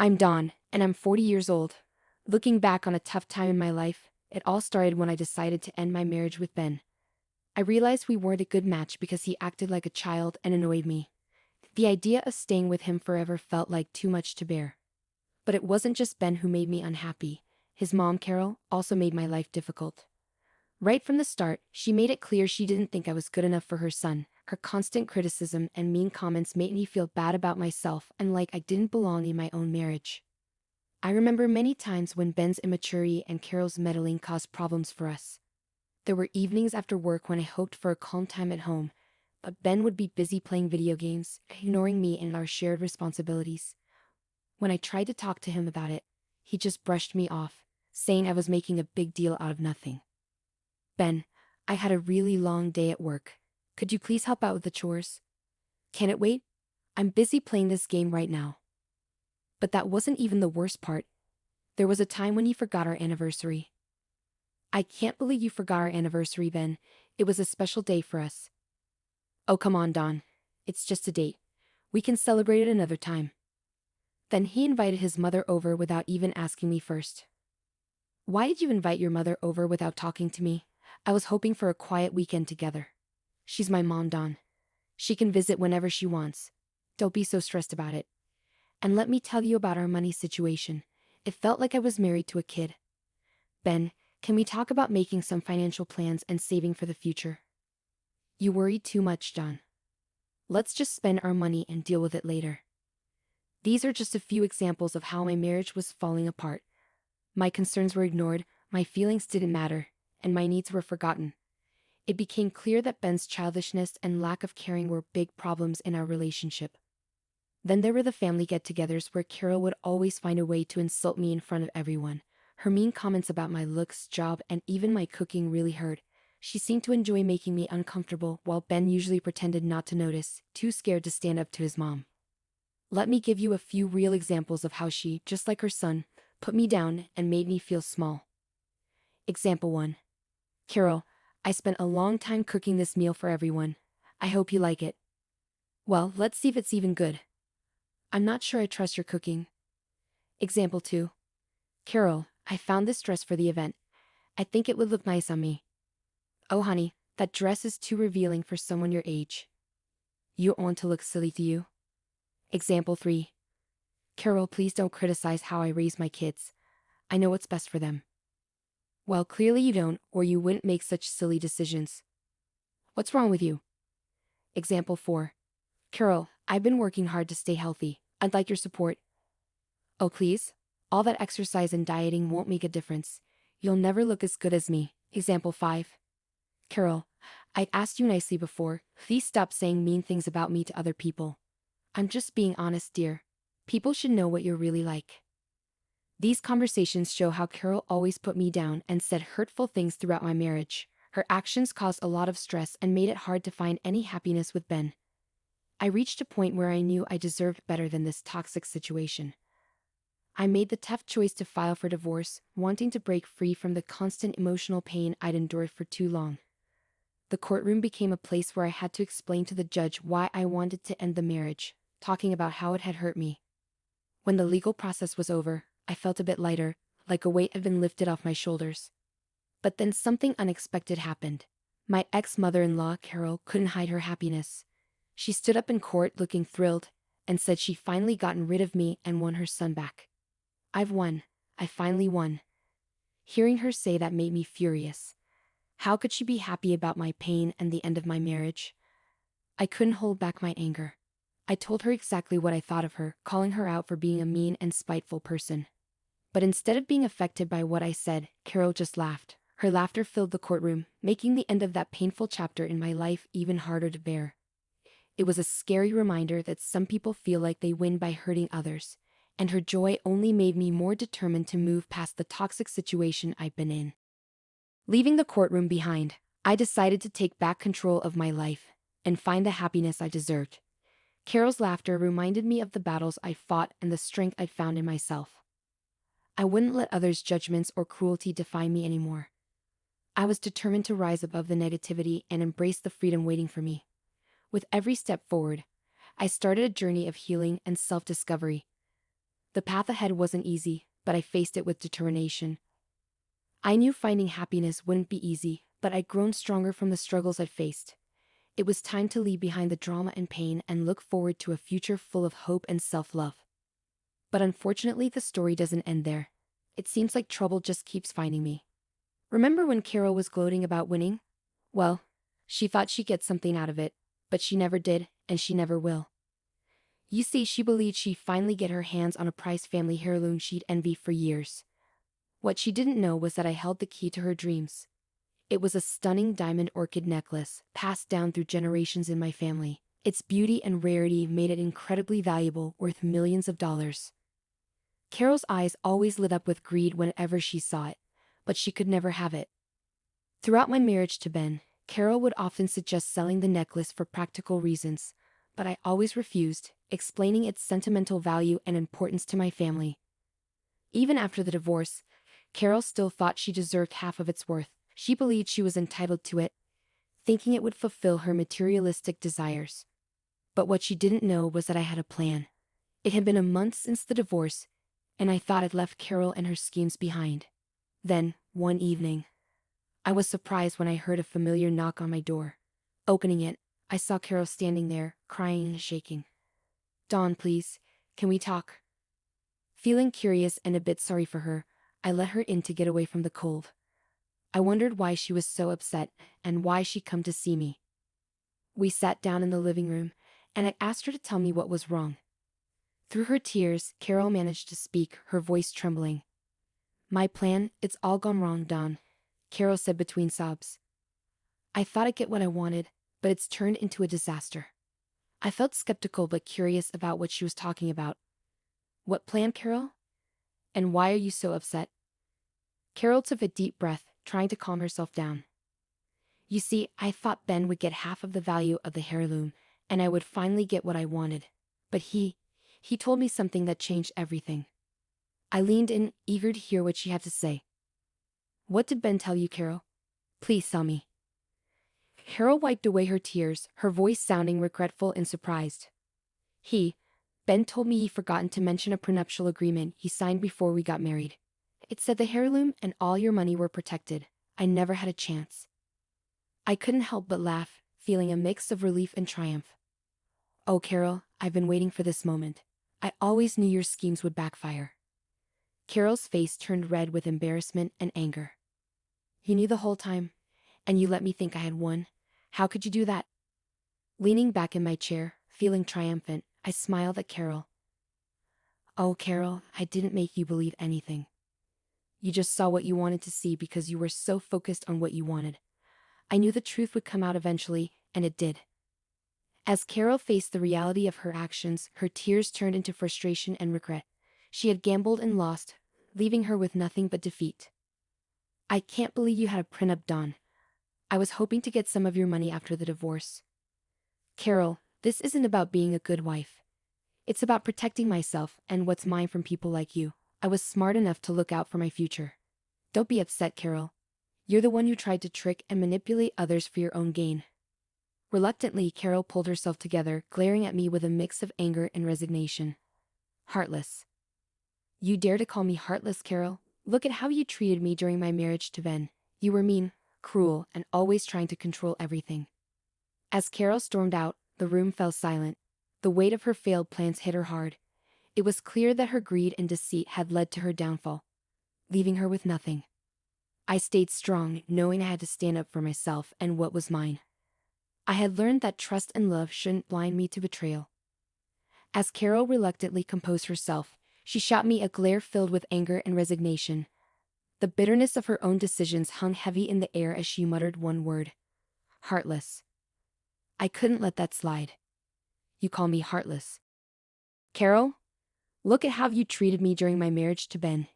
I'm Dawn, and I'm 40 years old. Looking back on a tough time in my life, it all started when I decided to end my marriage with Ben. I realized we weren't a good match because he acted like a child and annoyed me. The idea of staying with him forever felt like too much to bear. But it wasn't just Ben who made me unhappy. His mom, Carol, also made my life difficult. Right from the start, she made it clear she didn't think I was good enough for her son. Her constant criticism and mean comments made me feel bad about myself and like I didn't belong in my own marriage. I remember many times when Ben's immaturity and Carol's meddling caused problems for us. There were evenings after work when I hoped for a calm time at home, but Ben would be busy playing video games, ignoring me and our shared responsibilities. When I tried to talk to him about it, he just brushed me off, saying I was making a big deal out of nothing. Ben, I had a really long day at work. Could you please help out with the chores? Can it wait? I'm busy playing this game right now. But that wasn't even the worst part. There was a time when he forgot our anniversary. I can't believe you forgot our anniversary, Ben. It was a special day for us. Oh, come on, Don. It's just a date. We can celebrate it another time. Then he invited his mother over without even asking me first. Why did you invite your mother over without talking to me? I was hoping for a quiet weekend together. She's my mom, Don. She can visit whenever she wants. Don't be so stressed about it. And let me tell you about our money situation. It felt like I was married to a kid. Ben, can we talk about making some financial plans and saving for the future? You worry too much, John. Let's just spend our money and deal with it later. These are just a few examples of how my marriage was falling apart. My concerns were ignored, my feelings didn't matter, and my needs were forgotten. It became clear that Ben's childishness and lack of caring were big problems in our relationship. Then there were the family get-togethers where Carol would always find a way to insult me in front of everyone. Her mean comments about my looks, job, and even my cooking really hurt. She seemed to enjoy making me uncomfortable while Ben usually pretended not to notice, too scared to stand up to his mom. Let me give you a few real examples of how she, just like her son, put me down and made me feel small. Example 1. Carol, I spent a long time cooking this meal for everyone. I hope you like it. Well, let's see if it's even good. I'm not sure I trust your cooking. Example 2. Carol, I found this dress for the event. I think it would look nice on me. Oh honey, that dress is too revealing for someone your age. You want to look silly to you? Example 3. Carol, please don't criticize how I raise my kids. I know what's best for them. Well, clearly you don't, or you wouldn't make such silly decisions. What's wrong with you? Example 4. Carol, I've been working hard to stay healthy. I'd like your support. Oh please? All that exercise and dieting won't make a difference. You'll never look as good as me. Example 5. Carol, I asked you nicely before. Please stop saying mean things about me to other people. I'm just being honest, dear. People should know what you're really like. These conversations show how Carol always put me down and said hurtful things throughout my marriage. Her actions caused a lot of stress and made it hard to find any happiness with Ben. I reached a point where I knew I deserved better than this toxic situation. I made the tough choice to file for divorce, wanting to break free from the constant emotional pain I'd endured for too long. The courtroom became a place where I had to explain to the judge why I wanted to end the marriage, talking about how it had hurt me. When the legal process was over, I felt a bit lighter, like a weight had been lifted off my shoulders. But then something unexpected happened. My ex-mother-in-law, Carol, couldn't hide her happiness. She stood up in court looking thrilled, and said she'd finally gotten rid of me and won her son back. I've won. I finally won. Hearing her say that made me furious. How could she be happy about my pain and the end of my marriage? I couldn't hold back my anger. I told her exactly what I thought of her, calling her out for being a mean and spiteful person. But instead of being affected by what I said, Carol just laughed. Her laughter filled the courtroom, making the end of that painful chapter in my life even harder to bear. It was a scary reminder that some people feel like they win by hurting others, and her joy only made me more determined to move past the toxic situation I'd been in. Leaving the courtroom behind, I decided to take back control of my life and find the happiness I deserved. Carol's laughter reminded me of the battles I fought and the strength I'd found in myself. I wouldn't let others' judgments or cruelty define me anymore. I was determined to rise above the negativity and embrace the freedom waiting for me. With every step forward, I started a journey of healing and self-discovery. The path ahead wasn't easy, but I faced it with determination. I knew finding happiness wouldn't be easy, but I'd grown stronger from the struggles I'd faced. It was time to leave behind the drama and pain and look forward to a future full of hope and self-love. But unfortunately, the story doesn't end there. It seems like trouble just keeps finding me. Remember when Carol was gloating about winning? Well, she thought she'd get something out of it, but she never did, and she never will. You see, she believed she'd finally get her hands on a prized family heirloom she'd envy for years. What she didn't know was that I held the key to her dreams. It was a stunning diamond orchid necklace, passed down through generations in my family. Its beauty and rarity made it incredibly valuable, worth millions of dollars. Carol's eyes always lit up with greed whenever she saw it, but she could never have it. Throughout my marriage to Ben, Carol would often suggest selling the necklace for practical reasons, but I always refused, explaining its sentimental value and importance to my family. Even after the divorce, Carol still thought she deserved half of its worth. She believed she was entitled to it, thinking it would fulfill her materialistic desires. But what she didn't know was that I had a plan. It had been a month since the divorce, and I thought I'd left Carol and her schemes behind. Then, one evening, I was surprised when I heard a familiar knock on my door. Opening it, I saw Carol standing there, crying and shaking. "Dawn, please, can we talk?" Feeling curious and a bit sorry for her, I let her in to get away from the cold. I wondered why she was so upset and why she'd come to see me. We sat down in the living room, and I asked her to tell me what was wrong. Through her tears, Carol managed to speak, her voice trembling. "My plan, it's all gone wrong, Dawn," Carol said between sobs. "I thought I'd get what I wanted, but it's turned into a disaster." I felt skeptical but curious about what she was talking about. "What plan, Carol? And why are you so upset?" Carol took a deep breath, trying to calm herself down. "You see, I thought Ben would get half of the value of the heirloom, and I would finally get what I wanted. But he told me something that changed everything." I leaned in, eager to hear what she had to say. "What did Ben tell you, Carol? Please tell me." Carol wiped away her tears, her voice sounding regretful and surprised. Ben told me he'd forgotten to mention a prenuptial agreement he signed before we got married. It said the heirloom and all your money were protected. I never had a chance." I couldn't help but laugh, feeling a mix of relief and triumph. "Oh, Carol, I've been waiting for this moment. I always knew your schemes would backfire." Carol's face turned red with embarrassment and anger. "You knew the whole time, and you let me think I had won. How could you do that?" Leaning back in my chair, feeling triumphant, I smiled at Carol. "Oh, Carol, I didn't make you believe anything. You just saw what you wanted to see because you were so focused on what you wanted. I knew the truth would come out eventually, and it did." As Carol faced the reality of her actions, her tears turned into frustration and regret. She had gambled and lost, leaving her with nothing but defeat. "I can't believe you had a prenup, Dawn. I was hoping to get some of your money after the divorce." "Carol, this isn't about being a good wife. It's about protecting myself and what's mine from people like you. I was smart enough to look out for my future. Don't be upset, Carol. You're the one who tried to trick and manipulate others for your own gain." Reluctantly, Carol pulled herself together, glaring at me with a mix of anger and resignation. "Heartless. You dare to call me heartless, Carol? Look at how you treated me during my marriage to Ben. You were mean, cruel, and always trying to control everything." As Carol stormed out, the room fell silent. The weight of her failed plans hit her hard. It was clear that her greed and deceit had led to her downfall, leaving her with nothing. I stayed strong, knowing I had to stand up for myself and what was mine. I had learned that trust and love shouldn't blind me to betrayal. As Carol reluctantly composed herself, she shot me a glare filled with anger and resignation. The bitterness of her own decisions hung heavy in the air as she muttered one word: "Heartless." I couldn't let that slide. "You call me heartless? Carol, look at how you treated me during my marriage to Ben.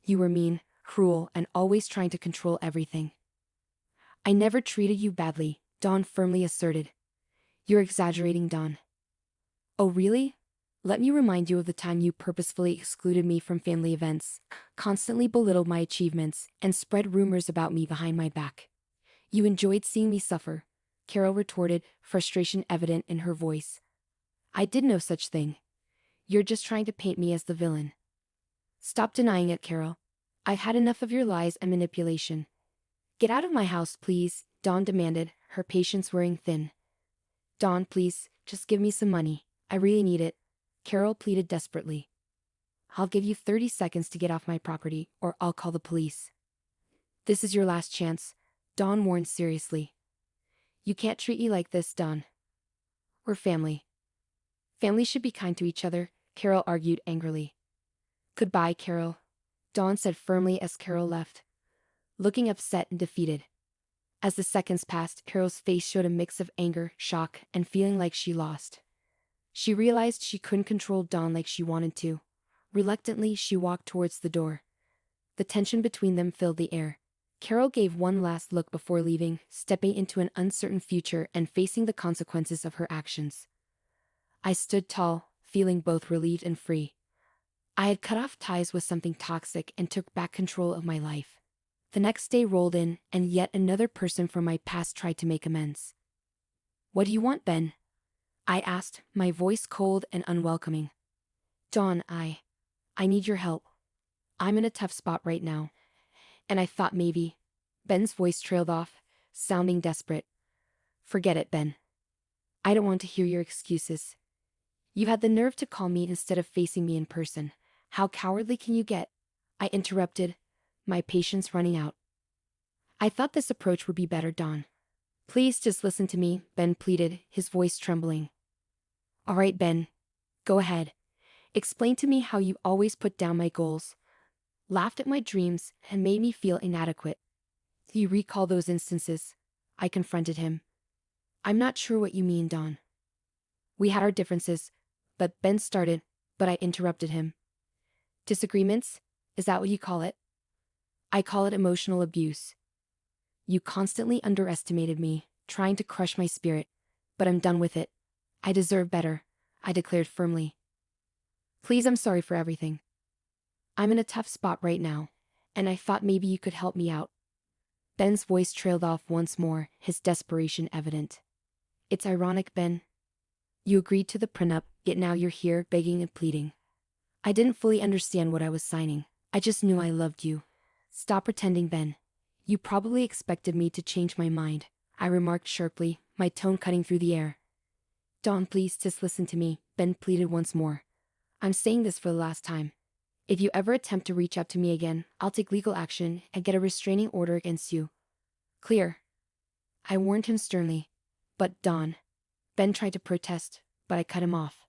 You were mean, cruel, and always trying to control everything." "I never treated you badly," Dawn firmly asserted. "You're exaggerating, Dawn." "Oh, really? Let me remind you of the time you purposefully excluded me from family events, constantly belittled my achievements, and spread rumors about me behind my back. You enjoyed seeing me suffer," Carol retorted, frustration evident in her voice. "I did no such thing. You're just trying to paint me as the villain. Stop denying it, Carol. I've had enough of your lies and manipulation. Get out of my house, please, Dawn demanded, her patience wearing thin. Dawn, please, just give me some money. I really need it, Carol pleaded desperately. I'll give you 30 seconds to get off my property, or I'll call the police. This is your last chance, Dawn warned seriously. You can't treat me like this, Dawn. We're family. Families should be kind to each other, Carol argued angrily. Goodbye, Carol, Dawn said firmly as Carol left, looking upset and defeated. As the seconds passed, Carol's face showed a mix of anger, shock, and feeling like she lost. She realized she couldn't control Dawn like she wanted to. Reluctantly, she walked towards the door. The tension between them filled the air. Carol gave one last look before leaving, stepping into an uncertain future and facing the consequences of her actions. I stood tall, feeling both relieved and free. I had cut off ties with something toxic and took back control of my life. The next day rolled in, and yet another person from my past tried to make amends. What do you want, Ben? I asked, my voice cold and unwelcoming. Dawn, I need your help. I'm in a tough spot right now. And I thought maybe. Ben's voice trailed off, sounding desperate. Forget it, Ben. I don't want to hear your excuses. You had the nerve to call me instead of facing me in person. How cowardly can you get? I interrupted, my patience running out. I thought this approach would be better, Dawn. Please just listen to me, Ben pleaded, his voice trembling. All right, Ben. Go ahead. Explain to me how you always put down my goals, laughed at my dreams, and made me feel inadequate. Do you recall those instances? I confronted him. I'm not sure what you mean, Dawn. We had our differences, but Ben started, but I interrupted him. Disagreements? Is that what you call it? I call it emotional abuse. You constantly underestimated me, trying to crush my spirit, but I'm done with it. I deserve better, I declared firmly. Please, I'm sorry for everything. I'm in a tough spot right now, and I thought maybe you could help me out. Ben's voice trailed off once more, his desperation evident. It's ironic, Ben. You agreed to the prenup, yet now you're here begging and pleading. I didn't fully understand what I was signing. I just knew I loved you. Stop pretending, Ben. You probably expected me to change my mind, I remarked sharply, my tone cutting through the air. Dawn, please just listen to me, Ben pleaded once more. I'm saying this for the last time. If you ever attempt to reach out to me again, I'll take legal action and get a restraining order against you. Clear? I warned him sternly. But Dawn. Ben tried to protest, but I cut him off.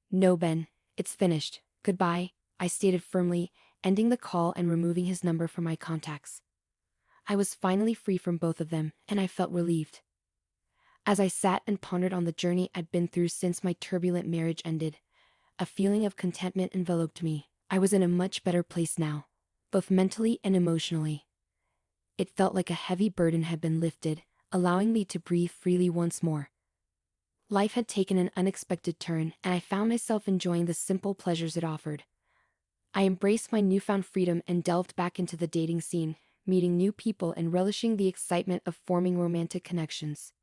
No, Ben, it's finished. Goodbye, I stated firmly, ending the call and removing his number from my contacts. I was finally free from both of them, and I felt relieved. As I sat and pondered on the journey I'd been through since my turbulent marriage ended, a feeling of contentment enveloped me. I was in a much better place now, both mentally and emotionally. It felt like a heavy burden had been lifted, allowing me to breathe freely once more. Life had taken an unexpected turn, and I found myself enjoying the simple pleasures it offered. I embraced my newfound freedom and delved back into the dating scene, meeting new people and relishing the excitement of forming romantic connections.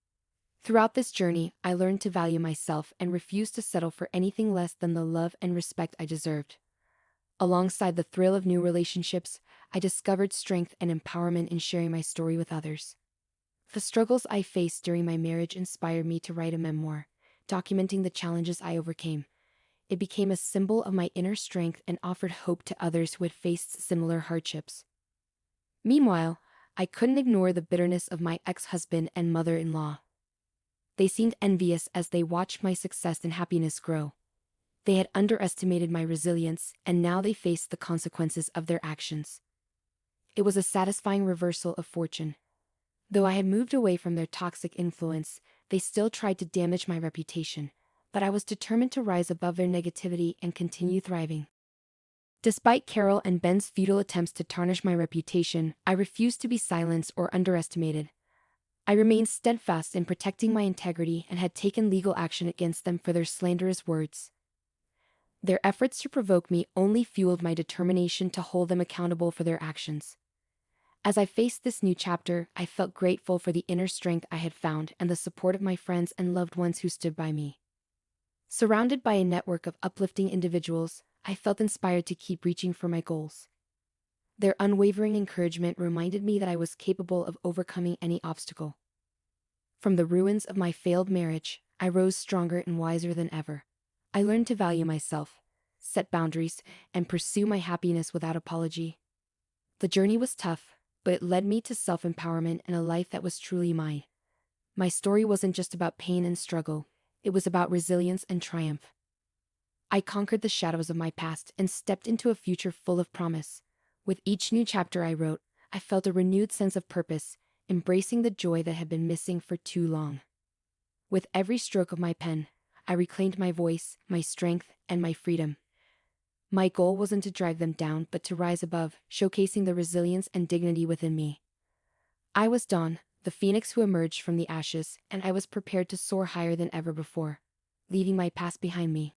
Throughout this journey, I learned to value myself and refused to settle for anything less than the love and respect I deserved. Alongside the thrill of new relationships, I discovered strength and empowerment in sharing my story with others. The struggles I faced during my marriage inspired me to write a memoir, documenting the challenges I overcame. It became a symbol of my inner strength and offered hope to others who had faced similar hardships. Meanwhile, I couldn't ignore the bitterness of my ex-husband and mother-in-law. They seemed envious as they watched my success and happiness grow. They had underestimated my resilience, and now they faced the consequences of their actions. It was a satisfying reversal of fortune. Though I had moved away from their toxic influence, they still tried to damage my reputation, but I was determined to rise above their negativity and continue thriving. Despite Carol and Ben's futile attempts to tarnish my reputation, I refused to be silenced or underestimated. I remained steadfast in protecting my integrity and had taken legal action against them for their slanderous words. Their efforts to provoke me only fueled my determination to hold them accountable for their actions. As I faced this new chapter, I felt grateful for the inner strength I had found and the support of my friends and loved ones who stood by me. Surrounded by a network of uplifting individuals, I felt inspired to keep reaching for my goals. Their unwavering encouragement reminded me that I was capable of overcoming any obstacle. From the ruins of my failed marriage, I rose stronger and wiser than ever. I learned to value myself, set boundaries, and pursue my happiness without apology. The journey was tough, but it led me to self-empowerment and a life that was truly mine. My story wasn't just about pain and struggle, it was about resilience and triumph. I conquered the shadows of my past and stepped into a future full of promise. With each new chapter I wrote, I felt a renewed sense of purpose, embracing the joy that had been missing for too long. With every stroke of my pen, I reclaimed my voice, my strength, and my freedom. My goal wasn't to drive them down, but to rise above, showcasing the resilience and dignity within me. I was Dawn, the phoenix who emerged from the ashes, and I was prepared to soar higher than ever before, leaving my past behind me.